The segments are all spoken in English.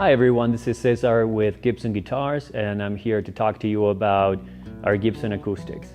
Hi everyone, this is Cesar with Gibson Guitars, and I'm here to talk to you about our Gibson Acoustics.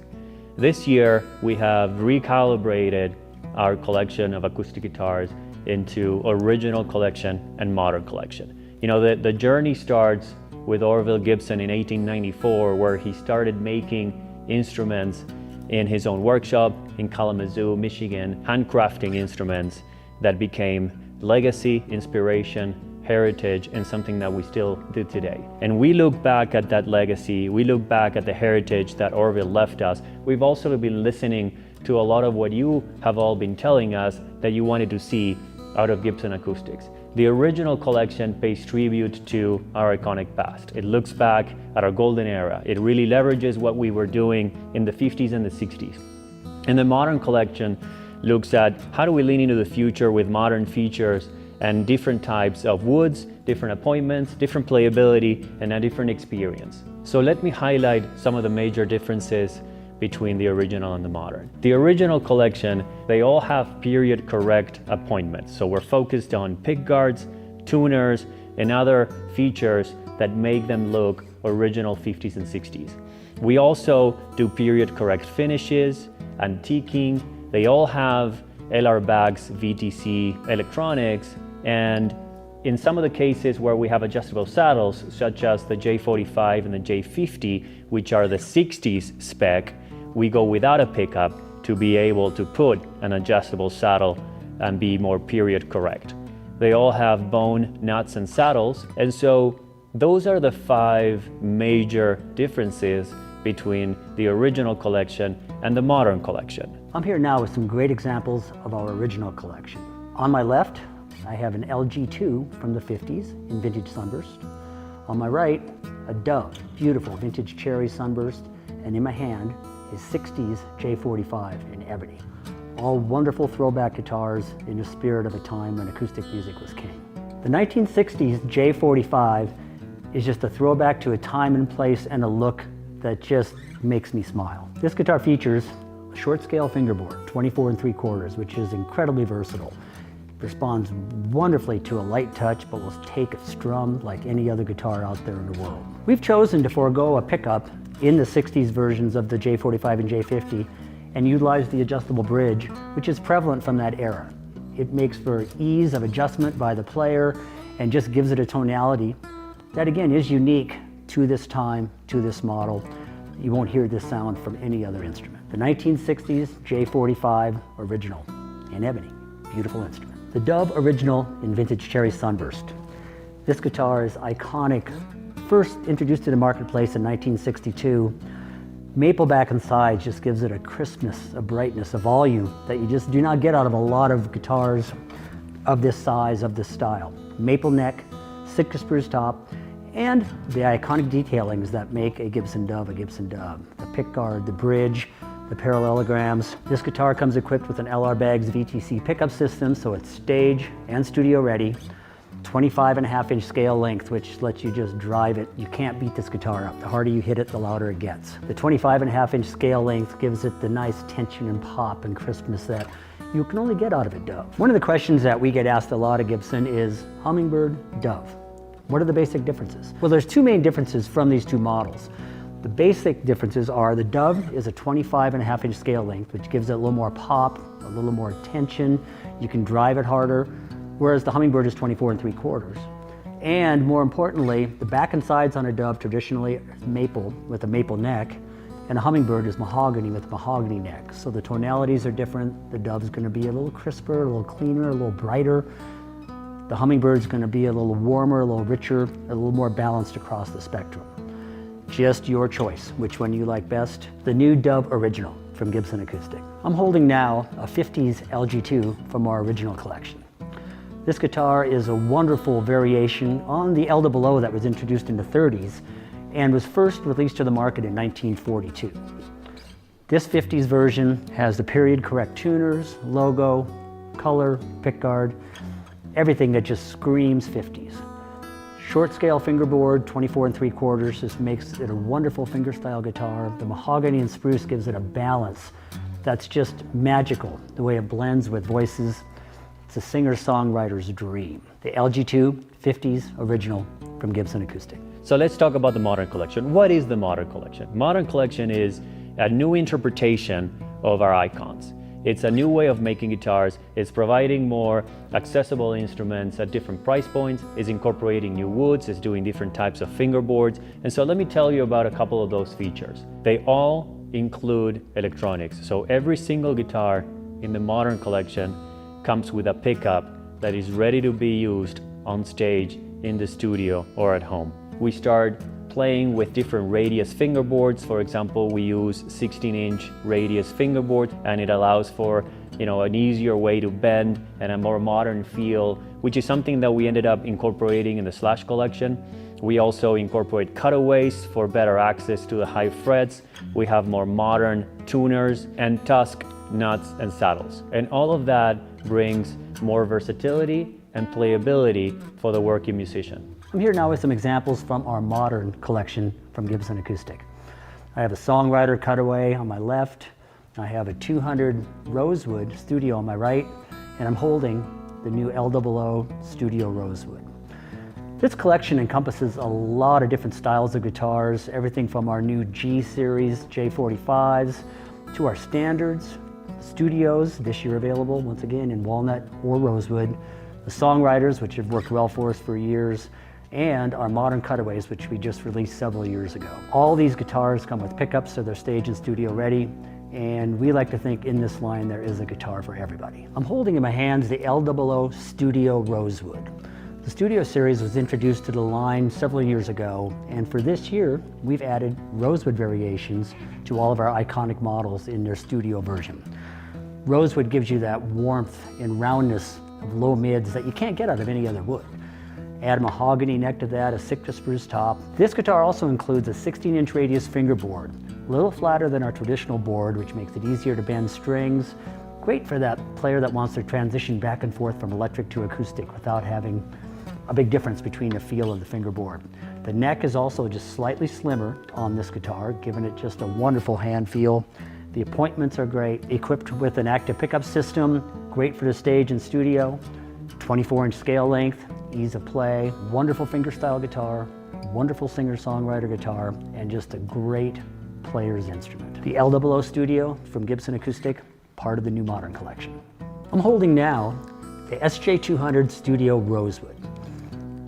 This year we have recalibrated our collection of acoustic guitars into original collection and modern collection. You know, the journey starts with Orville Gibson in 1894, where he started making instruments in his own workshop in Kalamazoo, Michigan, handcrafting instruments that became legacy, inspiration, heritage, and something that we still do today. And we look back at that legacy, we look back at the heritage that Orville left us. We've also been listening to a lot of what you have all been telling us that you wanted to see out of Gibson Acoustics. The original collection pays tribute to our iconic past. It looks back at our golden era. It really leverages what we were doing in the 50s and the 60s. And the modern collection looks at how do we lean into the future with modern features and different types of woods, different appointments, different playability, and a different experience. So let me highlight some of the major differences between the original and the modern. The original collection, they all have period correct appointments. So we're focused on pick guards, tuners, and other features that make them look original 50s and 60s. We also do period correct finishes, antiquing. They all have LR bags, VTC electronics, and in some of the cases where we have adjustable saddles, such as the J45 and the J50, which are the 60s spec, we go without a pickup to be able to put an adjustable saddle and be more period correct. They all have bone nuts and saddles, and so those are the 5 major differences between the original collection and the modern collection. I'm here now with some great examples of our original collection. On my left, I have an LG2 from the 50s in vintage sunburst. On my right, a Dove, beautiful vintage cherry sunburst, and in my hand is 60s J45 in ebony. All wonderful throwback guitars in the spirit of a time when acoustic music was king. The 1960s J45 is just a throwback to a time and place and a look that just makes me smile. This guitar features a short scale fingerboard, 24 3/4, which is incredibly versatile. Responds wonderfully to a light touch, but will take a strum like any other guitar out there in the world. We've chosen to forego a pickup in the 60s versions of the J45 and J50 and utilize the adjustable bridge, which is prevalent from that era. It makes for ease of adjustment by the player and just gives it a tonality that again is unique to this time, to this model. You won't hear this sound from any other instrument. The 1960s J45 original in ebony, beautiful instrument. The Dove original in vintage cherry sunburst. This guitar is iconic. First introduced to the marketplace in 1962. Maple back and sides just gives it a crispness, a brightness, a volume that you just do not get out of a lot of guitars of this size, of this style. Maple neck, Sitka spruce top, and the iconic detailings that make a Gibson Dove a Gibson Dove. The pickguard, the bridge, the parallelograms. This guitar comes equipped with an LR Baggs VTC pickup system, so it's stage and studio ready. 25.5-inch scale length, which lets you just drive it. You can't beat this guitar up. The harder you hit it, the louder it gets. The 25.5-inch scale length gives it the nice tension and pop and crispness that you can only get out of a Dove. One of the questions that we get asked a lot at Gibson is Hummingbird, Dove. What are the basic differences? Well, there's 2 main differences from these 2 models. The basic differences are the Dove is a 25.5-inch scale length, which gives it a little more pop, a little more tension. You can drive it harder, whereas the Hummingbird is 24 3/4. And more importantly, the back and sides on a Dove traditionally is maple with a maple neck, and a Hummingbird is mahogany with a mahogany neck. So the tonalities are different. The Dove's going to be a little crisper, a little cleaner, a little brighter. The Hummingbird's going to be a little warmer, a little richer, a little more balanced across the spectrum. Just your choice, which one you like best. The new Dove Original from Gibson Acoustic. I'm holding now a 50s LG2 from our original collection. This guitar is a wonderful variation on the Elder Below that was introduced in the 30s and was first released to the market in 1942. This 50s version has the period correct tuners, logo, color, pickguard, everything that just screams 50s. Short scale fingerboard, 24 3/4, just makes it a wonderful fingerstyle guitar. The mahogany and spruce gives it a balance that's just magical, the way it blends with voices. It's a singer-songwriter's dream. The LG2 50s original from Gibson Acoustic. So let's talk about the modern collection. What is the modern collection? Modern collection is a new interpretation of our icons. It's a new way of making guitars. It's providing more accessible instruments at different price points. It's incorporating new woods. It's doing different types of fingerboards. And so let me tell you about a couple of those features. They all include electronics. So every single guitar in the modern collection comes with a pickup that is ready to be used on stage, in the studio, or at home. We start playing with different radius fingerboards. For example, we use 16-inch radius fingerboard, and it allows for an easier way to bend and a more modern feel, which is something that we ended up incorporating in the Slash collection. We also incorporate cutaways for better access to the high frets. We have more modern tuners and tusk nuts and saddles. And all of that brings more versatility and playability for the working musician. I'm here now with some examples from our modern collection from Gibson Acoustic. I have a Songwriter cutaway on my left. I have a 200 Rosewood Studio on my right, and I'm holding the new LOO Studio Rosewood. This collection encompasses a lot of different styles of guitars, everything from our new G Series J45s to our standards, Studios, this year available once again in walnut or rosewood, the Songwriters, which have worked well for us for years, and our modern cutaways, which we just released several years ago. All these guitars come with pickups, so they're stage and studio ready, and we like to think in this line there is a guitar for everybody. I'm holding in my hands the LOO Studio Rosewood. The Studio series was introduced to the line several years ago, and for this year, we've added Rosewood variations to all of our iconic models in their Studio version. Rosewood gives you that warmth and roundness of low mids that you can't get out of any other wood. Add a mahogany neck to that, a Sitka spruce top. This guitar also includes a 16-inch radius fingerboard, a little flatter than our traditional board, which makes it easier to bend strings. Great for that player that wants to transition back and forth from electric to acoustic without having a big difference between the feel of the fingerboard. The neck is also just slightly slimmer on this guitar, giving it just a wonderful hand feel. The appointments are great, equipped with an active pickup system, great for the stage and studio, 24-inch scale length, ease of play, wonderful fingerstyle guitar, wonderful singer-songwriter guitar, and just a great player's instrument. The LOO Studio from Gibson Acoustic, part of the new modern collection. I'm holding now the SJ200 Studio Rosewood.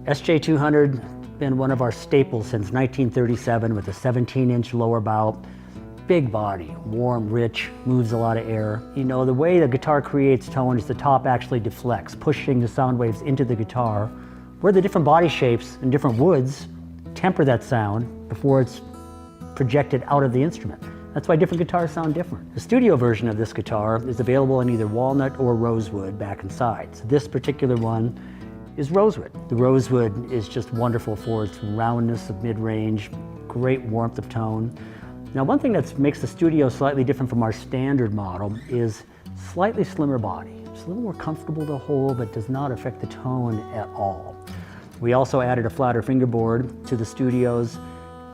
SJ200 been one of our staples since 1937 with a 17-inch lower bow. Big body, warm, rich, moves a lot of air. The way the guitar creates tone is the top actually deflects, pushing the sound waves into the guitar, where the different body shapes and different woods temper that sound before it's projected out of the instrument. That's why different guitars sound different. The studio version of this guitar is available in either walnut or rosewood back and sides. This particular one is rosewood. The rosewood is just wonderful for its roundness of mid-range, great warmth of tone. Now, one thing that makes the Studio slightly different from our standard model is slightly slimmer body. It's a little more comfortable to hold, but does not affect the tone at all. We also added a flatter fingerboard to the Studios.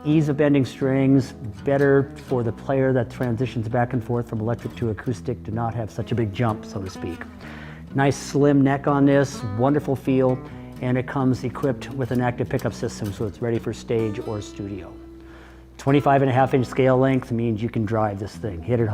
Ease of bending strings, better for the player that transitions back and forth from electric to acoustic to not have such a big jump, so to speak. Nice slim neck on this, wonderful feel, and it comes equipped with an active pickup system, so it's ready for stage or studio. 25.5-inch scale length means you can drive this thing. Hit it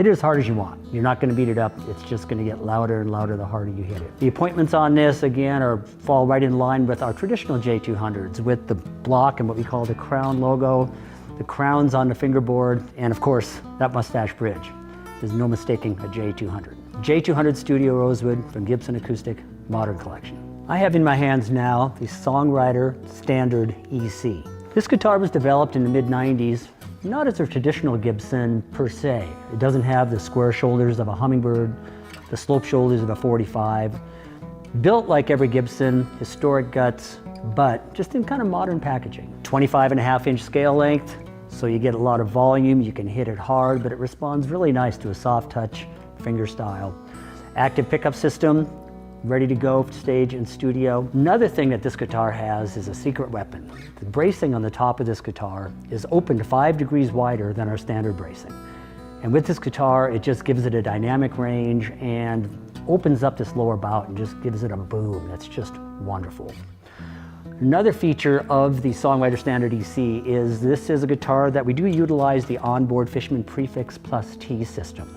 as hard as you want. You're not going to beat it up. It's just going to get louder and louder the harder you hit it. The appointments on this, again, fall right in line with our traditional J200s with the block and what we call the crown logo, the crowns on the fingerboard, and of course, that mustache bridge. There's no mistaking a J200. J200 Studio Rosewood from Gibson Acoustic Modern Collection. I have in my hands now the Songwriter Standard EC. This guitar was developed in the mid-90s, not as a traditional Gibson per se. It doesn't have the square shoulders of a Hummingbird, the slope shoulders of a 45. Built like every Gibson, historic guts, but just in kind of modern packaging. 25.5-inch scale length, so you get a lot of volume, you can hit it hard, but it responds really nice to a soft touch finger style. Active pickup system, ready to go stage and studio. Another thing that this guitar has is a secret weapon. The bracing on the top of this guitar is opened 5 degrees wider than our standard bracing. And with this guitar, it just gives it a dynamic range and opens up this lower bout and just gives it a boom. That's just wonderful. Another feature of the Songwriter Standard EC is this is a guitar that we do utilize the onboard Fishman Prefix Plus T system.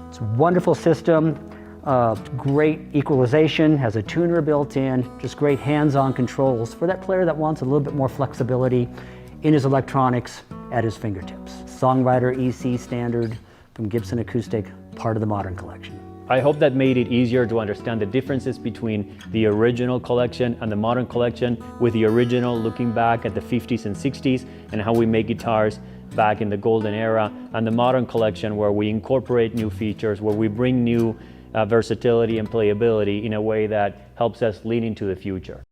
It's a wonderful system, great equalization, has a tuner built in, just great hands-on controls for that player that wants a little bit more flexibility in his electronics at his fingertips. Songwriter EC Standard from Gibson Acoustic, part of the Modern Collection. I hope that made it easier to understand the differences between the original collection and the modern collection, with the original looking back at the 50s and 60s and how we make guitars back in the golden era, and the modern collection where we incorporate new features, where we bring new versatility and playability in a way that helps us lean into the future.